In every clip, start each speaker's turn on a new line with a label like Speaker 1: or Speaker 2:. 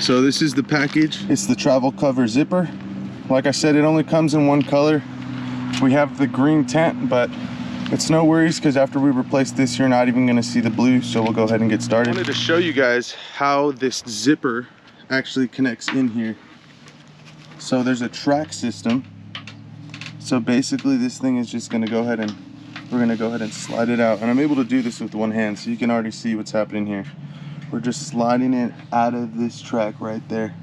Speaker 1: So this is the package. It's the travel cover zipper. Like I said, it only comes in one color. We have the green tint, but it's no worries because after we replace this, you're not even gonna see the blue, so we'll go ahead and get started. I wanted to show you guys how this zipper actually connects in here. So there's a track system. So basically this thing is just gonna go ahead and, we're gonna go ahead and slide it out. And I'm able to do this with one hand, so you can already see what's happening here. We're just sliding it out of this track right there.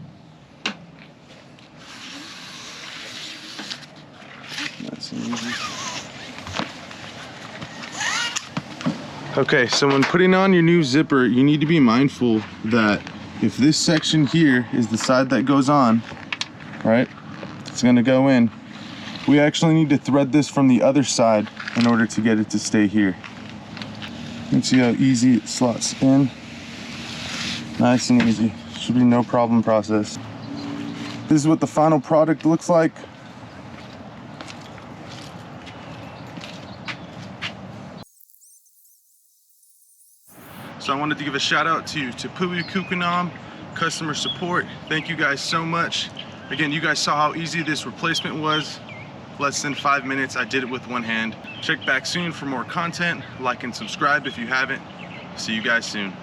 Speaker 1: Nice and easy. Okay, so when putting on your new zipper, you need to be mindful that if this section here is the side that goes on, right, it's gonna go in. We actually need to thread this from the other side in order to get it to stay here. You can see how easy it slots in. Nice and easy. Should be no problem process. This is what the final product looks like. So I wanted to give a shout out to Tepui Kukenam customer support. Thank you guys so much. Again, you guys saw how easy this replacement was. Less than 5 minutes, I did it with one hand. Check back soon for more content. Like and subscribe if you haven't. See you guys soon.